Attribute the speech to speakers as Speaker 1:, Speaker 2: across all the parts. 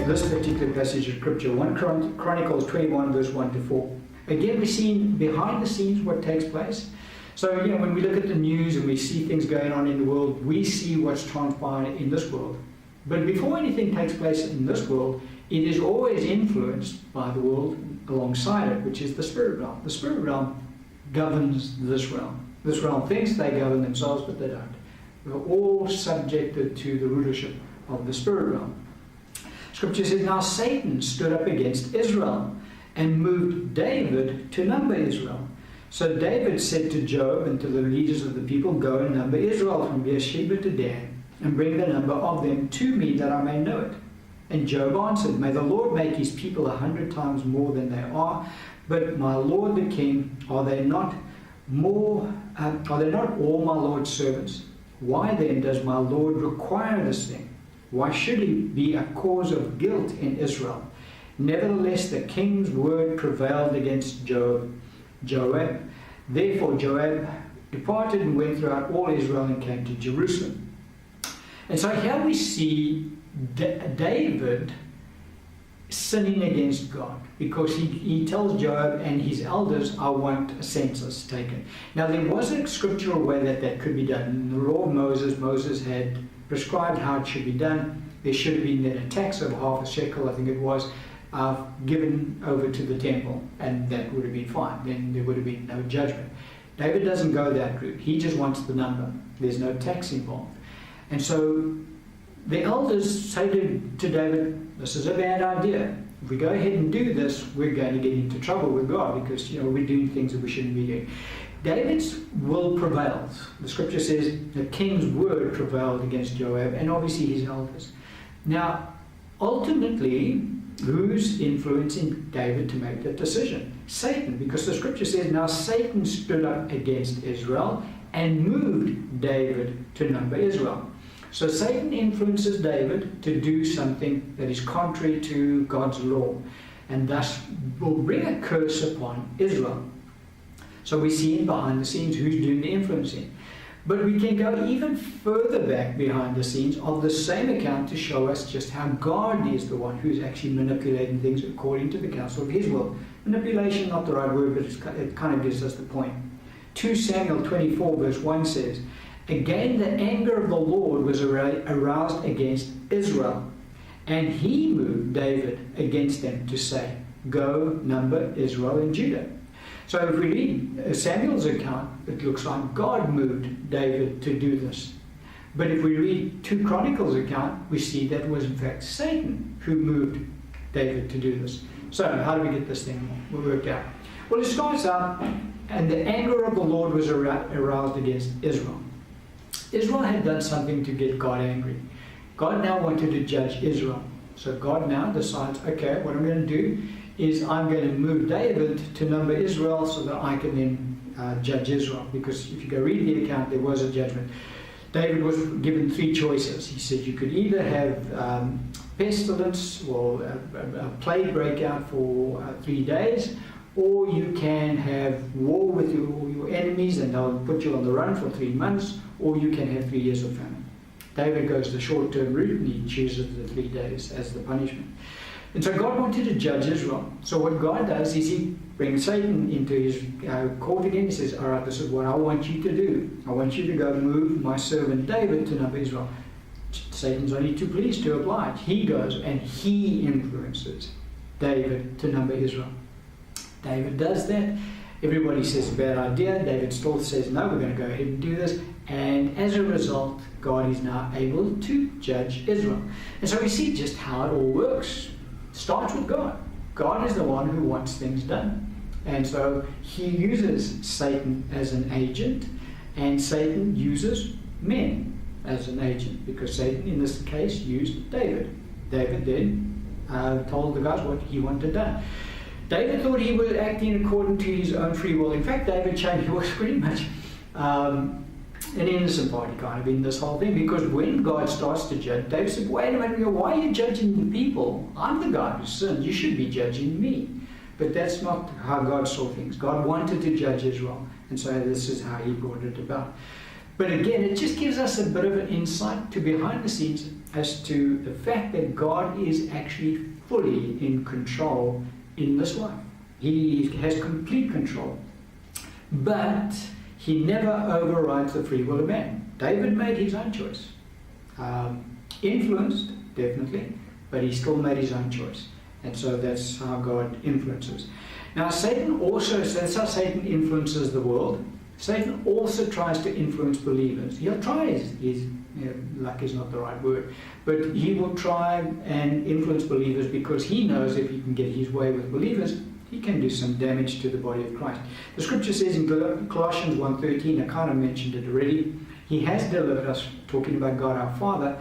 Speaker 1: this particular passage of scripture, 1 Chronicles 21, verse 1 to 4. Again, we're seeing behind the scenes what takes place. So, when we look at the news and we see things going on in the world, we see what's transpiring in this world. But before anything takes place in this world, it is always influenced by the world alongside it, which is the spirit realm. The spirit realm governs this realm. This realm thinks they govern themselves, but they don't. We're all subjected to the rulership of the spirit realm. Scripture says, now Satan stood up against Israel and moved David to number Israel. So David said to Joab and to the leaders of the people, go and number Israel from Beersheba to Dan, and bring the number of them to me that I may know it. And Joab answered, may the Lord make his people 100 times more than they are. But my lord the king, are they not all my Lord's servants? Why then does my Lord require this thing? Why should he be a cause of guilt in Israel? Nevertheless, the king's word prevailed against Joab. Therefore Joab departed and went throughout all Israel and came to Jerusalem. And so here we see David sinning against God, because he tells Joab and his elders, I want a census taken. Now there was a scriptural way that could be done. In the law of Moses had prescribed how it should be done. There should have been then a tax of half a shekel, I think it was, given over to the temple, and that would have been fine. Then there would have been no judgment. David doesn't go that route. He just wants the number. There's no tax involved. And so the elders say to David, this is a bad idea. If we go ahead and do this, we're going to get into trouble with God, because we're doing things that we shouldn't be doing. David's will prevails. The scripture says the king's word prevailed against Joab, and obviously his elders. Now, ultimately, who's influencing David to make that decision? Satan, because the scripture says, now Satan stood up against Israel and moved David to number Israel. So Satan influences David to do something that is contrary to God's law, and thus will bring a curse upon Israel. So we see in behind the scenes who's doing the influencing. But we can go even further back behind the scenes of the same account to show us just how God is the one who's actually manipulating things according to the counsel of his will. Manipulation, not the right word, but it kind of gives us the point. 2 Samuel 24 verse 1 says, again the anger of the Lord was aroused against Israel, and he moved David against them to say, go number Israel and Judah. So if we read Samuel's account, it looks like God moved David to do this. But if we read 2 Chronicles account, we see that it was in fact Satan who moved David to do this. So how do we get this thing worked out? Well, it starts out, and the anger of the Lord was aroused against Israel. Israel had done something to get God angry. God now wanted to judge Israel. So God now decides, okay, what I'm going to do is I'm going to move David to number Israel so that I can then judge Israel. Because if you go read the account, there was a judgment. David was given 3 choices. He said you could either have pestilence or a plague breakout for 3 days, or you can have war with your enemies and they'll put you on the run for 3 months, or you can have 3 years of famine. David goes the short-term route and he chooses the 3 days as the punishment. And so God wanted to judge Israel. So what God does is he brings Satan into his court again. He says, all right, this is what I want you to do. I want you to go move my servant David to number Israel. Satan's only too pleased to oblige. He goes and he influences David to number Israel. David does that. Everybody says it's a bad idea. David still says, no, we're going to go ahead and do this. And as a result, God is now able to judge Israel. And so we see just how it all works. It starts with God. God is the one who wants things done. And so he uses Satan as an agent, and Satan uses men as an agent, because Satan in this case used David. David then told the guys what he wanted done. David thought he was acting according to his own free will. In fact, David changed. He was pretty much an innocent party kind of in this whole thing, because when God starts to judge, David said, wait a minute, why are you judging the people? I'm the guy who sinned. You should be judging me. But that's not how God saw things. God wanted to judge Israel, and so this is how he brought it about. But again, it just gives us a bit of an insight to behind the scenes as to the fact that God is actually fully in control in this life. He has complete control. But he never overrides the free will of man. David made his own choice. Influenced, definitely, but he still made his own choice. And so that's how God influences. Now Satan also, so that's how Satan influences the world. Satan also tries to influence believers. He'll try, luck is not the right word, but he will try and influence believers because he knows if he can get his way with believers, he can do some damage to the body of Christ. The scripture says in Colossians 1:13, I kind of mentioned it already, he has delivered us, talking about God our Father,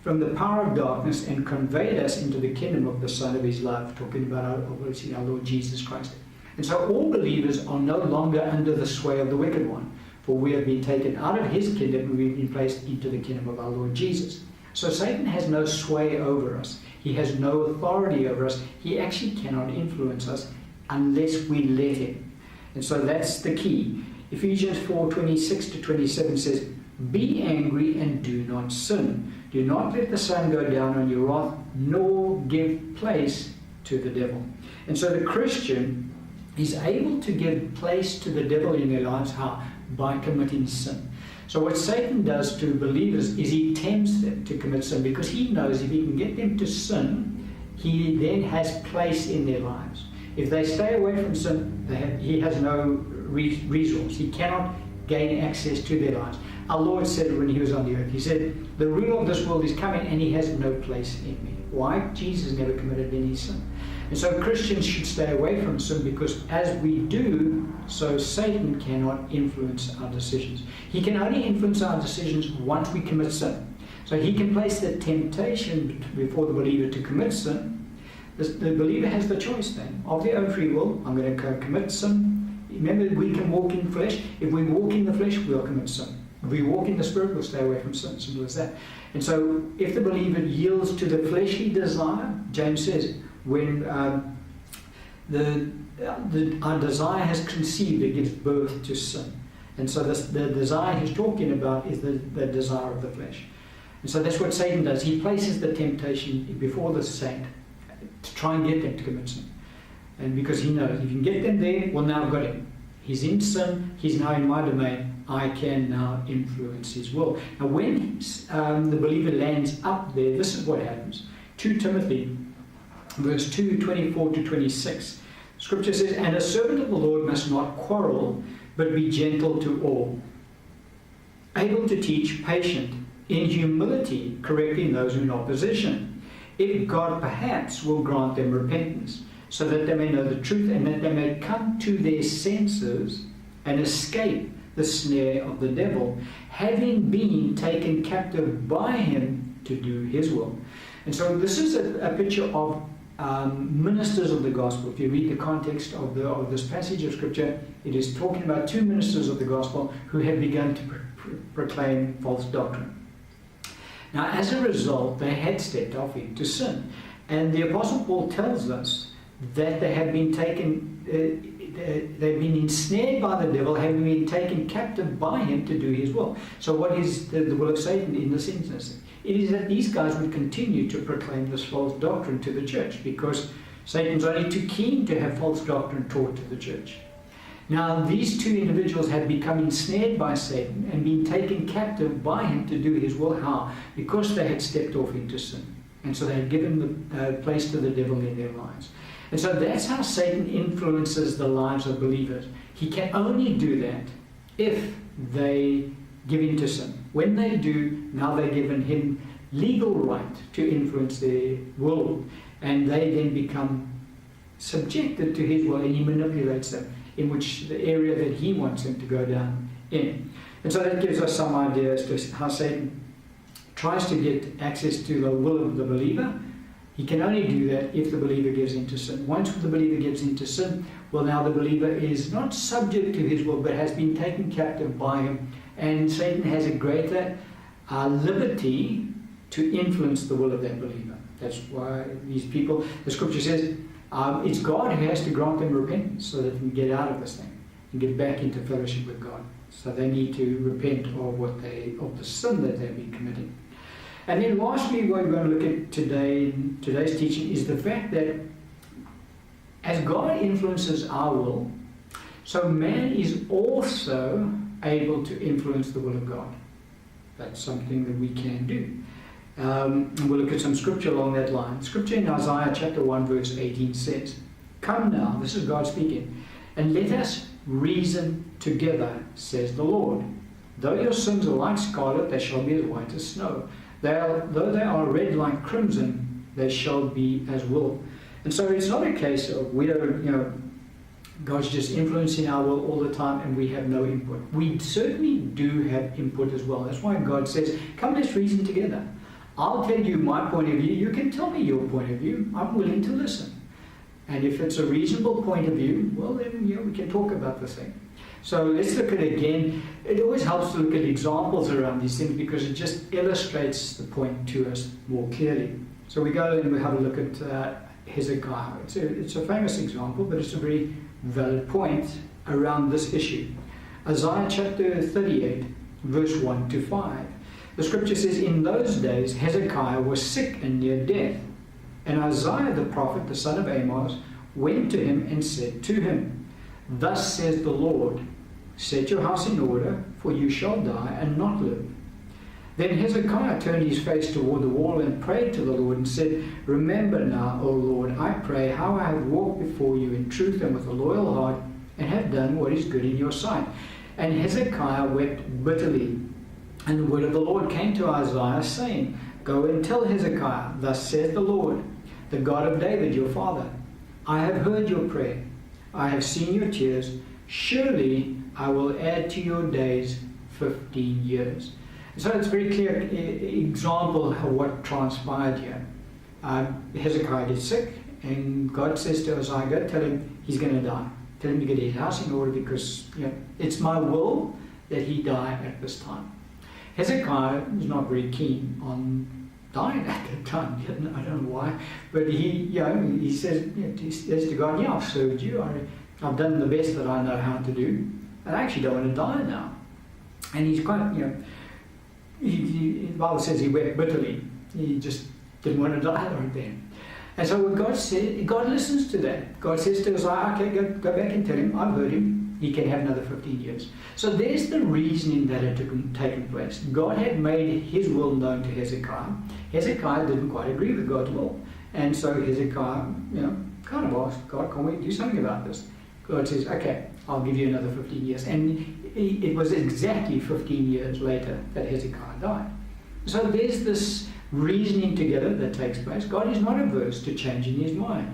Speaker 1: from the power of darkness and conveyed us into the kingdom of the Son of his love, talking about our Lord Jesus Christ. And so all believers are no longer under the sway of the wicked one, for we have been taken out of his kingdom and we've been placed into the kingdom of our Lord Jesus. So Satan has no sway over us. He has no authority over us. He actually cannot influence us unless we let him. And so that's the key. Ephesians 4:26-27 says, be angry and do not sin. Do not let the sun go down on your wrath, nor give place to the devil. And so the Christian is able to give place to the devil in their lives. How? By committing sin. So what Satan does to believers is he tempts them to commit sin, because he knows if he can get them to sin, he then has place in their lives. If they stay away from sin, he has no resource. He cannot gain access to their lives. Our Lord said when he was on the earth, he said, the ruler of this world is coming and he has no place in me. Why? Jesus never committed any sin. And so Christians should stay away from sin, because as we do, so Satan cannot influence our decisions. He can only influence our decisions once we commit sin. So he can place the temptation before the believer to commit sin. The believer has the choice then, of their own free will. I'm going to commit sin. Remember, we can walk in flesh. If we walk in the flesh, we'll commit sin. If we walk in the Spirit, we'll stay away from sin. Simple as that. And so if the believer yields to the fleshly desire, James says, when our desire has conceived, it gives birth to sin. And so the desire he's talking about is the desire of the flesh. And so that's what Satan does. He places the temptation before the saint to try and get them to commit sin. And because he knows, if you can get them there, well, now I've got him. He's in sin, he's now in my domain, I can now influence his will. Now when the believer lands up there, this is what happens. 2 Timothy, verse 2, 24-26. Scripture says, and a servant of the Lord must not quarrel, but be gentle to all, able to teach, patient, in humility, correcting those who are in opposition, if God perhaps will grant them repentance, so that they may know the truth and that they may come to their senses and escape the snare of the devil, having been taken captive by him to do his will. And so this is a picture of ministers of the gospel. If you read the context of this passage of scripture, it is talking about two ministers of the gospel who had begun to proclaim false doctrine. Now, as a result, they had stepped off into sin. And the Apostle Paul tells us that they have been taken, they've been ensnared by the devil, having been taken captive by him to do his will. So what is the will of Satan in this instance? It is that these guys would continue to proclaim this false doctrine to the church, because Satan's only too keen to have false doctrine taught to the church. Now, these two individuals had become ensnared by Satan and been taken captive by him to do his will. How? Because they had stepped off into sin. And so they had given the place to the devil in their lives. And so that's how Satan influences the lives of believers. He can only do that if they give in to sin. When they do, now they've given him legal right to influence their world. And they then become subjected to his will, and he manipulates them in which the area that he wants them to go down in. And so that gives us some idea as to how Satan tries to get access to the will of the believer. He can only do that if the believer gives into sin. Once the believer gives into sin, well, now the believer is not subject to his will, but has been taken captive by him. And Satan has a greater liberty to influence the will of that believer. That's why these people, the scripture says, it's God who has to grant them repentance so that they can get out of this thing. and get back into fellowship with God. So they need to repent of the sin that they've been committing. And then lastly, what we're going to look at today's teaching is the fact that as God influences our will, so man is also able to influence the will of God. That's something that we can do. And we'll look at some scripture along that line. Scripture in Isaiah chapter 1 verse 18 says, "Come now," this is God speaking, "and let us reason together, says the Lord. Though your sins are like scarlet, they shall be as white as snow. Though they are red like crimson, they shall be as wool." And so it's not a case of we don't, God's just influencing our will all the time and we have no input. We certainly do have input as well. That's why God says, come, let's reason together. I'll tell you my point of view. You can tell me your point of view. I'm willing to listen. And if it's a reasonable point of view, well, then we can talk about the thing. So let's look at it again. It always helps to look at examples around these things because it just illustrates the point to us more clearly. So we go and we have a look at Hezekiah. It's a famous example, but it's a very valid point around this issue. Isaiah chapter 38, verse 1 to 5. The scripture says, "In those days Hezekiah was sick and near death. And Isaiah the prophet, the son of Amos, went to him and said to him, Thus says the Lord, set your house in order, for you shall die and not live. Then Hezekiah turned his face toward the wall and prayed to the Lord and said, Remember now, O Lord, I pray, how I have walked before you in truth and with a loyal heart, and have done what is good in your sight. And Hezekiah wept bitterly. And the word of the Lord came to Isaiah, saying, Go and tell Hezekiah, Thus says the Lord, the God of David your father, I have heard your prayer, I have seen your tears. Surely I will add to your days 15 years. So it's a very clear example of what transpired here. Hezekiah gets sick, and God says to Isaiah, Go tell him he's going to die. Tell him to get his house in order because it's my will that he die at this time. Hezekiah was not very keen on dying at that time. I don't know why, but he says, he says to God, I've served you. I've done the best that I know how to do. I actually don't want to die now. And he's quite, the Bible says he wept bitterly. He just didn't want to die right then. And so what God said, God listens to that. God says to Isaiah, okay, go back and tell him, I've heard him. He can have another 15 years. So there's the reasoning that had taken place. God had made his will known to Hezekiah. Hezekiah didn't quite agree with God's will. And so Hezekiah, kind of asked God, can we do something about this? God says, okay, I'll give you another 15 years. And it was exactly 15 years later that Hezekiah died. So there's this reasoning together that takes place. God is not averse to changing his mind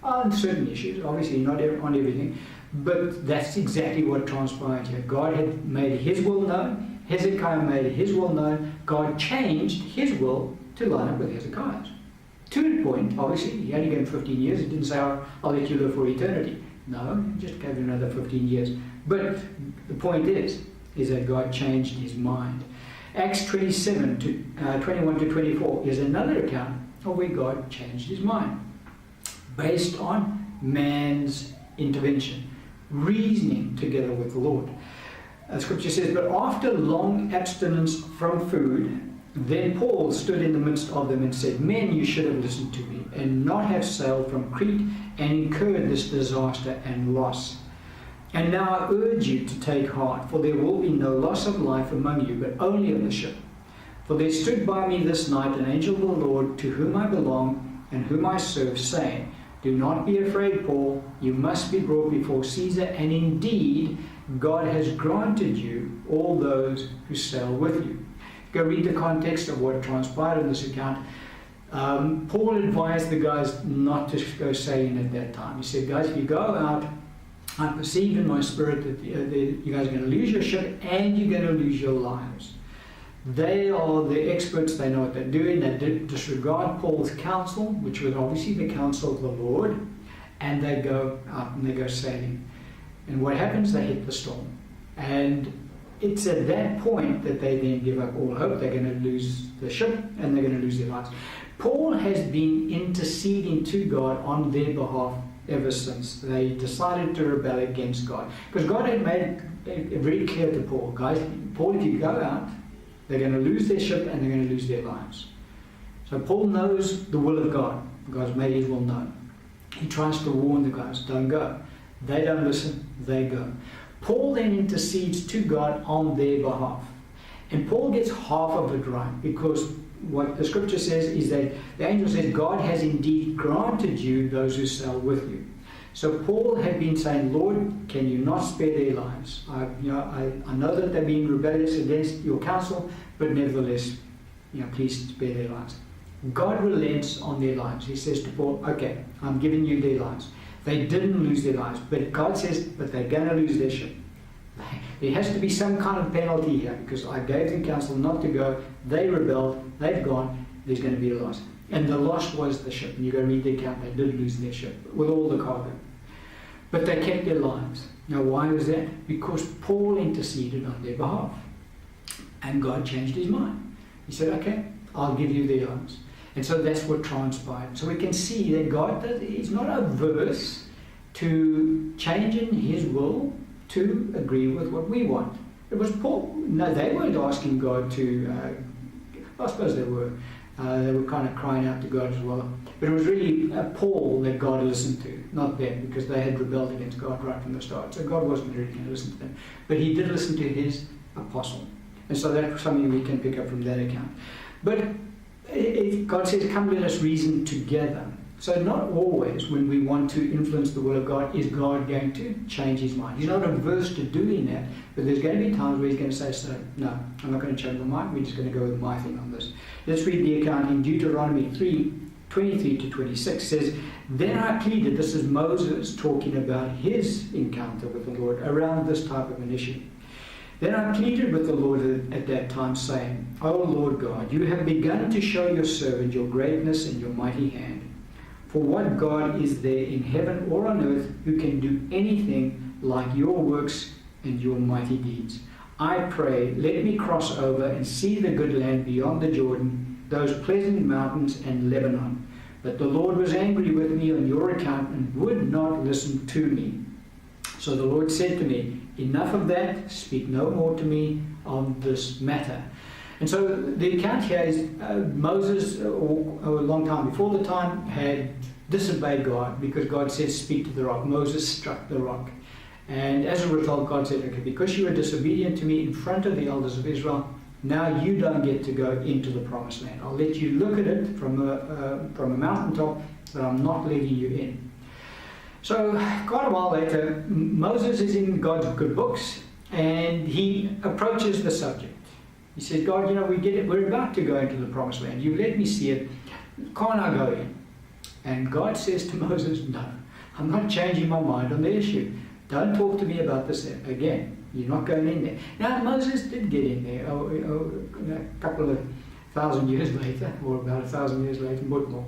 Speaker 1: on certain issues, obviously not on everything, but that's exactly what transpired here. God had made his will known, Hezekiah made his will known, God changed his will to line up with Hezekiah's. To the point, obviously, he only gave him 15 years, he didn't say, I'll let you live for eternity. No, he just gave him another 15 years. But the point is that God changed his mind. Acts 27 to 21 to 24 is another account of where God changed his mind based on man's intervention, reasoning together with the Lord. Scripture says, But after long abstinence from food, then Paul stood in the midst of them and said, Men, you should have listened to me, and not have sailed from Crete and incurred this disaster and loss. And now I urge you to take heart, for there will be no loss of life among you, but only of the ship. For there stood by me this night an angel of the Lord, to whom I belong and whom I serve, saying, Do not be afraid, Paul, you must be brought before Caesar, and indeed God has granted you all those who sail with you. Go read the context of what transpired in this account. Paul advised the guys not to go sailing at that time. He said, guys, if you go out, I perceive in my spirit that you guys are going to lose your ship and you're going to lose your lives. They are the experts, they know what they're doing, they disregard Paul's counsel, which was obviously the counsel of the Lord, and they go out and they go sailing. And what happens? They hit the storm. And it's at that point that they then give up all hope. They're going to lose the ship and they're going to lose their lives. Paul has been interceding to God on their behalf ever since they decided to rebel against God. Because God had made it very clear to Paul, guys, Paul, if you go out, they're going to lose their ship and they're going to lose their lives. So Paul knows the will of God. God's made his will known. He tries to warn the guys, don't go. They don't listen, they go. Paul then intercedes to God on their behalf. And Paul gets half of it right, because what the scripture says is that the angel says, God has indeed granted you those who sail with you. So Paul had been saying, Lord, can you not spare their lives? I know that they're being rebellious against your counsel, but nevertheless, please spare their lives. God relents on their lives. He says to Paul, okay, I'm giving you their lives. They didn't lose their lives, but God says, but they're going to lose their ship. There has to be some kind of penalty here, because I gave them counsel not to go. They rebelled, they've gone, there's going to be a loss. And the loss was the ship. And you've got to read the account, they did lose their ship with all the cargo. But they kept their lives. Now why was that? Because Paul interceded on their behalf. And God changed his mind. He said, okay, I'll give you their lives. And so that's what transpired. So we can see that God is not averse to changing his will to agree with what we want. It was Paul. No, they weren't asking God to, I suppose they were. They were kind of crying out to God as well. But it was really Paul that God listened to, not them, because they had rebelled against God right from the start. So God wasn't really going to listen to them. But he did listen to his apostle. And so that's something we can pick up from that account. But God says, come let us reason together. So not always when we want to influence the will of God is God going to change his mind. He's not averse to doing that, but there's going to be times where he's going to say, so, no, I'm not going to change my mind, we're just going to go with my thing on this. Let's read the account in Deuteronomy 3:23-26 says, then I pleaded, this is Moses talking about his encounter with the Lord around this type of an issue. Then I pleaded with the Lord at that time, saying, O Lord God, you have begun to show your servant your greatness and your mighty hand. For what God is there in heaven or on earth who can do anything like your works and your mighty deeds? I pray, let me cross over and see the good land beyond the Jordan, those pleasant mountains and Lebanon. But the Lord was angry with me on your account and would not listen to me. So the Lord said to me, enough of that, speak no more to me on this matter. And so the account here is Moses, or a long time before the time, had disobeyed God because God said, speak to the rock. Moses struck the rock. And as a result, God said, okay, because you were disobedient to me in front of the elders of Israel, now you don't get to go into the promised land. I'll let you look at it from a mountaintop, but I'm not letting you in. So quite a while later, Moses is in God's good books, and he approaches the subject. He says, God, we get it. We're about to go into the promised land. You let me see it. Can't I go in? And God says to Moses, no, I'm not changing my mind on the issue. Don't talk to me about this again. You're not going in there. Now, Moses did get in there a couple of 1,000 years later, or about 1,000 years later, but more,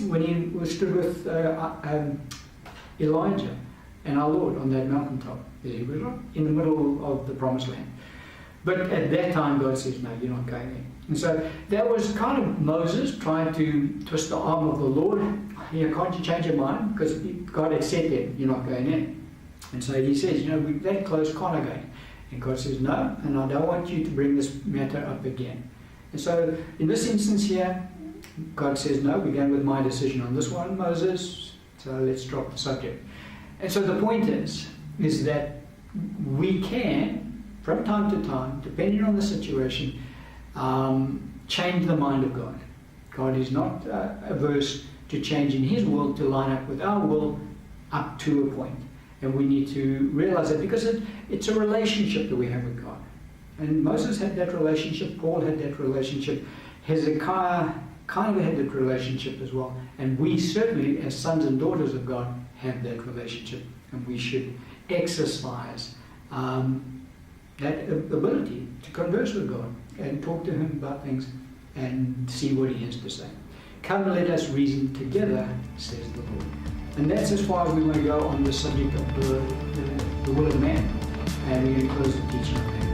Speaker 1: when he stood with Elijah and our Lord on that mountaintop. There he was, in the middle of the promised land. But at that time, God says, no, you're not going in. And so that was kind of Moses trying to twist the arm of the Lord. Can't you change your mind? Because God had said that you're not going in. And so he says, we're that close, can't I go in? And God says, no, and I don't want you to bring this matter up again. And so in this instance here, God says, no, we're going with my decision on this one, Moses, so let's drop the subject. And so the point is that we can, from time to time, depending on the situation, change the mind of God. God is not averse to changing his will to line up with our will up to a point. And we need to realize that because it's a relationship that we have with God. And Moses had that relationship, Paul had that relationship, Hezekiah kind of had that relationship as well. And we certainly, as sons and daughters of God, have that relationship. And we should exercise that ability to converse with God and talk to him about things and see what he has to say. Come, let us reason together, says the Lord. And that's as far as we want to go on the subject of the will of man. And we're going to close the teaching.